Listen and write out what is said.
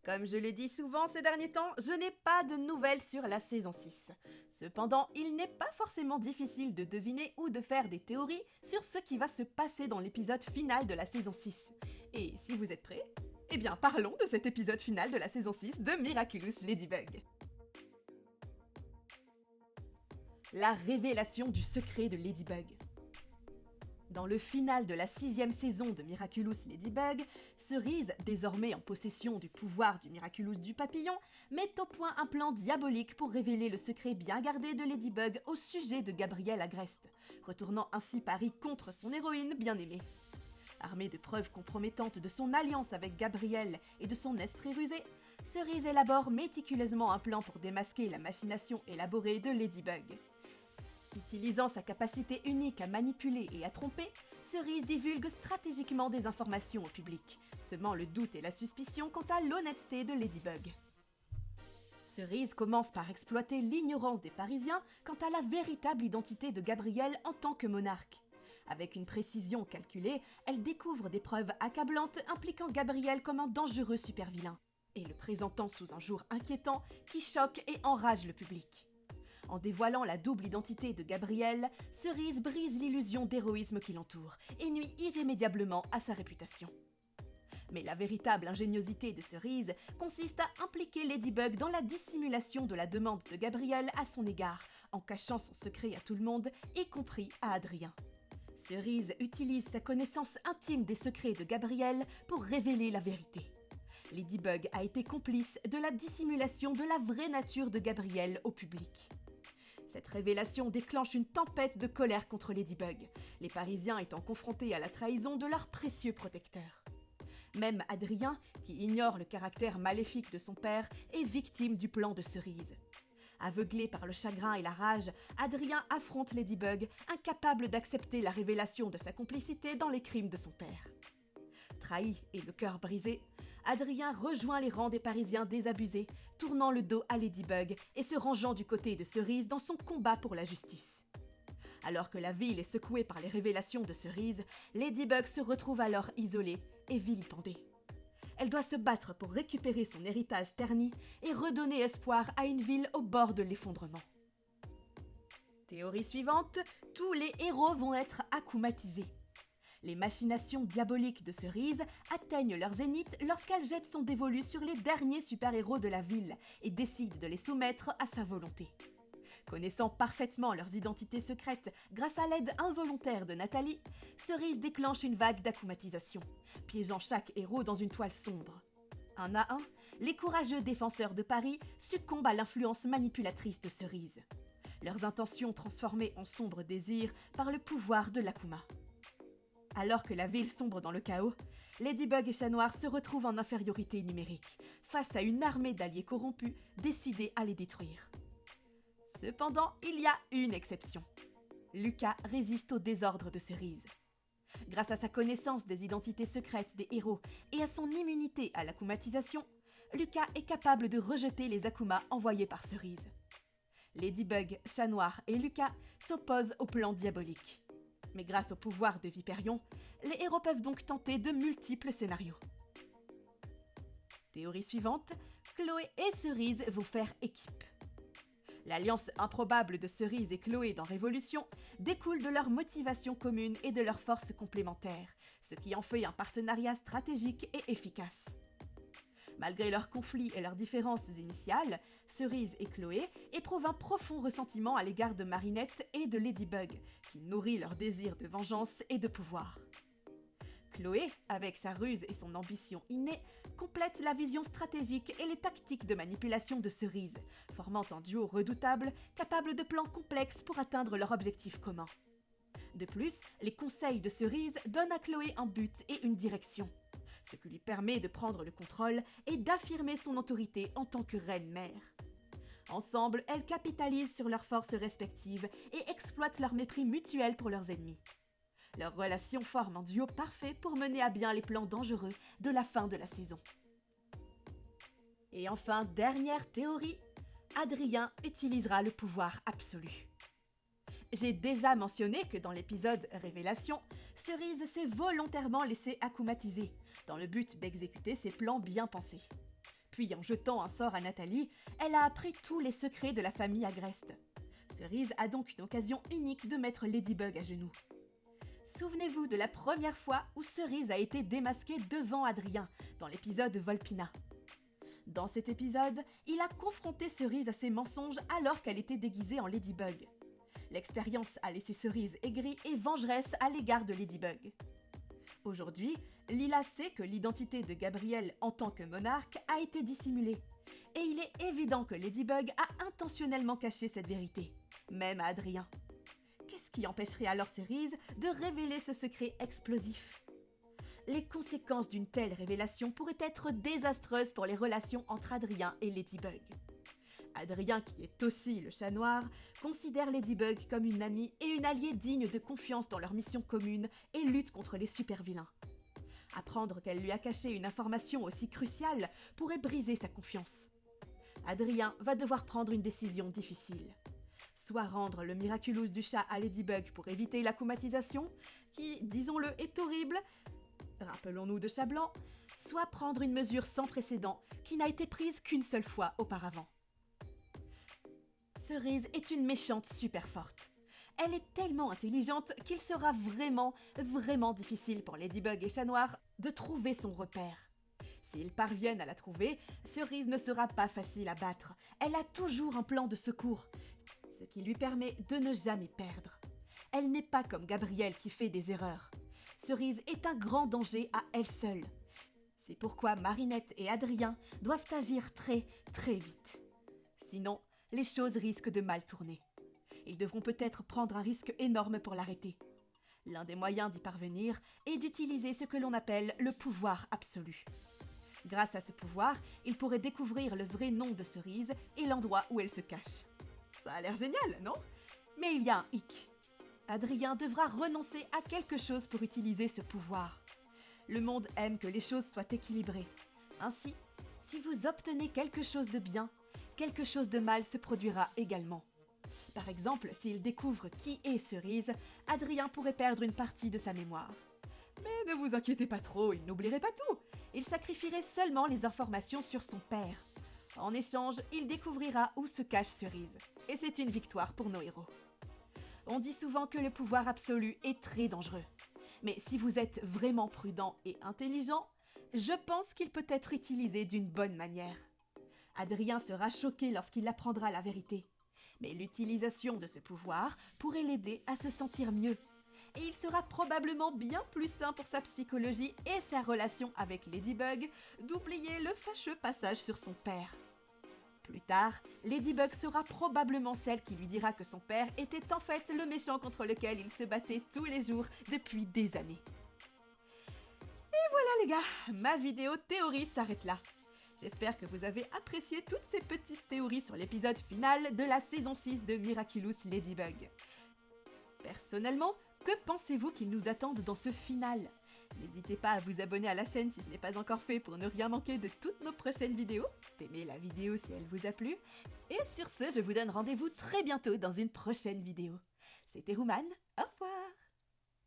Comme je l'ai dit souvent ces derniers temps, je n'ai pas de nouvelles sur la saison 6. Cependant, il n'est pas forcément difficile de deviner ou de faire des théories sur ce qui va se passer dans l'épisode final de la saison 6. Et si vous êtes prêts, eh bien parlons de cet épisode final de la saison 6 de Miraculous Ladybug. La révélation du secret de Ladybug. Dans le final de la 6e saison de Miraculous Ladybug, Cerise, désormais en possession du pouvoir du Miraculous du papillon, met au point un plan diabolique pour révéler le secret bien gardé de Ladybug au sujet de Gabrielle Agreste, retournant ainsi Paris contre son héroïne bien-aimée. Armée de preuves compromettantes de son alliance avec Gabrielle et de son esprit rusé, Cerise élabore méticuleusement un plan pour démasquer la machination élaborée de Ladybug. Utilisant sa capacité unique à manipuler et à tromper, Cerise divulgue stratégiquement des informations au public, semant le doute et la suspicion quant à l'honnêteté de Ladybug. Cerise commence par exploiter l'ignorance des Parisiens quant à la véritable identité de Gabrielle en tant que monarque. Avec une précision calculée, elle découvre des preuves accablantes impliquant Gabrielle comme un dangereux super-vilain, et le présentant sous un jour inquiétant qui choque et enrage le public. En dévoilant la double identité de Gabrielle, Cerise brise l'illusion d'héroïsme qui l'entoure et nuit irrémédiablement à sa réputation. Mais la véritable ingéniosité de Cerise consiste à impliquer Ladybug dans la dissimulation de la demande de Gabrielle à son égard, en cachant son secret à tout le monde, y compris à Adrien. Cerise utilise sa connaissance intime des secrets de Gabrielle pour révéler la vérité. Ladybug a été complice de la dissimulation de la vraie nature de Gabrielle au public. Cette révélation déclenche une tempête de colère contre Ladybug, les Parisiens étant confrontés à la trahison de leur précieux protecteur. Même Adrien, qui ignore le caractère maléfique de son père, est victime du plan de Cerise. Aveuglé par le chagrin et la rage, Adrien affronte Ladybug, incapable d'accepter la révélation de sa complicité dans les crimes de son père. Trahi et le cœur brisé, Adrien rejoint les rangs des Parisiens désabusés, tournant le dos à Ladybug et se rangeant du côté de Cerise dans son combat pour la justice. Alors que la ville est secouée par les révélations de Cerise, Ladybug se retrouve alors isolée et vilipendée. Elle doit se battre pour récupérer son héritage terni et redonner espoir à une ville au bord de l'effondrement. Théorie suivante, tous les héros vont être akumatisés. Les machinations diaboliques de Cerise atteignent leur zénith lorsqu'elle jette son dévolu sur les derniers super-héros de la ville et décide de les soumettre à sa volonté. Connaissant parfaitement leurs identités secrètes grâce à l'aide involontaire de Nathalie, Cerise déclenche une vague d'akumatisation, piégeant chaque héros dans une toile sombre. Un à un, les courageux défenseurs de Paris succombent à l'influence manipulatrice de Cerise. Leurs intentions transformées en sombres désirs par le pouvoir de l'Akuma. Alors que la ville sombre dans le chaos, Ladybug et Chat Noir se retrouvent en infériorité numérique, face à une armée d'alliés corrompus décidés à les détruire. Cependant, il y a une exception. Lucas résiste au désordre de Cerise. Grâce à sa connaissance des identités secrètes des héros et à son immunité à l'akumatisation, Lucas est capable de rejeter les Akumas envoyés par Cerise. Ladybug, Chat Noir et Lucas s'opposent au plan diabolique. Mais grâce au pouvoir de Viperion, les héros peuvent donc tenter de multiples scénarios. Théorie suivante, Chloé et Cerise vont faire équipe. L'alliance improbable de Cerise et Chloé dans Révolution découle de leur motivation commune et de leurs forces complémentaires, ce qui en fait un partenariat stratégique et efficace. Malgré leurs conflits et leurs différences initiales, Cerise et Chloé éprouvent un profond ressentiment à l'égard de Marinette et de Ladybug, qui nourrit leur désir de vengeance et de pouvoir. Chloé, avec sa ruse et son ambition innée, complète la vision stratégique et les tactiques de manipulation de Cerise, formant un duo redoutable, capable de plans complexes pour atteindre leur objectif commun. De plus, les conseils de Cerise donnent à Chloé un but et une direction, ce qui lui permet de prendre le contrôle et d'affirmer son autorité en tant que reine-mère. Ensemble, elles capitalisent sur leurs forces respectives et exploitent leur mépris mutuel pour leurs ennemis. Leur relation forme un duo parfait pour mener à bien les plans dangereux de la fin de la saison. Et enfin, dernière théorie, Adrien utilisera le pouvoir absolu. J'ai déjà mentionné que dans l'épisode Révélation, Cerise s'est volontairement laissée akumatiser, dans le but d'exécuter ses plans bien pensés. Puis en jetant un sort à Nathalie, elle a appris tous les secrets de la famille Agreste. Cerise a donc une occasion unique de mettre Ladybug à genoux. Souvenez-vous de la première fois où Cerise a été démasquée devant Adrien, dans l'épisode Volpina. Dans cet épisode, il a confronté Cerise à ses mensonges alors qu'elle était déguisée en Ladybug. L'expérience a laissé Cerise aigrie et vengeresse à l'égard de Ladybug. Aujourd'hui, Lila sait que l'identité de Gabriel en tant que monarque a été dissimulée. Et il est évident que Ladybug a intentionnellement caché cette vérité, même à Adrien. Qu'est-ce qui empêcherait alors Cerise de révéler ce secret explosif ? Les conséquences d'une telle révélation pourraient être désastreuses pour les relations entre Adrien et Ladybug. Adrien, qui est aussi le chat noir, considère Ladybug comme une amie et une alliée digne de confiance dans leur mission commune et lutte contre les super-vilains. Apprendre qu'elle lui a caché une information aussi cruciale pourrait briser sa confiance. Adrien va devoir prendre une décision difficile. Soit rendre le Miraculous du chat à Ladybug pour éviter l'acclimatisation, qui, disons-le, est horrible, rappelons-nous de Chat Blanc, soit prendre une mesure sans précédent qui n'a été prise qu'une seule fois auparavant. Cerise est une méchante super forte. Elle est tellement intelligente qu'il sera vraiment difficile pour Ladybug et Chat Noir de trouver son repère. S'ils parviennent à la trouver, Cerise ne sera pas facile à battre. Elle a toujours un plan de secours, ce qui lui permet de ne jamais perdre. Elle n'est pas comme Gabriel qui fait des erreurs. Cerise est un grand danger à elle seule. C'est pourquoi Marinette et Adrien doivent agir très vite. Sinon, les choses risquent de mal tourner. Ils devront peut-être prendre un risque énorme pour l'arrêter. L'un des moyens d'y parvenir est d'utiliser ce que l'on appelle le pouvoir absolu. Grâce à ce pouvoir, ils pourraient découvrir le vrai nom de Cerise et l'endroit où elle se cache. Ça a l'air génial, non ? Mais il y a un hic. Adrien devra renoncer à quelque chose pour utiliser ce pouvoir. Le monde aime que les choses soient équilibrées. Ainsi, si vous obtenez quelque chose de bien, quelque chose de mal se produira également. Par exemple, s'il découvre qui est Cerise, Adrien pourrait perdre une partie de sa mémoire. Mais ne vous inquiétez pas trop, il n'oublierait pas tout. Il sacrifierait seulement les informations sur son père. En échange, il découvrira où se cache Cerise. Et c'est une victoire pour nos héros. On dit souvent que le pouvoir absolu est très dangereux. Mais si vous êtes vraiment prudent et intelligent, je pense qu'il peut être utilisé d'une bonne manière. Adrien sera choqué lorsqu'il apprendra la vérité. Mais l'utilisation de ce pouvoir pourrait l'aider à se sentir mieux. Et il sera probablement bien plus sain pour sa psychologie et sa relation avec Ladybug d'oublier le fâcheux passage sur son père. Plus tard, Ladybug sera probablement celle qui lui dira que son père était en fait le méchant contre lequel il se battait tous les jours depuis des années. Et voilà les gars, ma vidéo théorie s'arrête là. J'espère que vous avez apprécié toutes ces petites théories sur l'épisode final de la saison 6 de Miraculous Ladybug. Personnellement, que pensez-vous qu'ils nous attendent dans ce final ? N'hésitez pas à vous abonner à la chaîne si ce n'est pas encore fait pour ne rien manquer de toutes nos prochaines vidéos. Aimez la vidéo si elle vous a plu. Et sur ce, je vous donne rendez-vous très bientôt dans une prochaine vidéo. C'était Rouman, au revoir.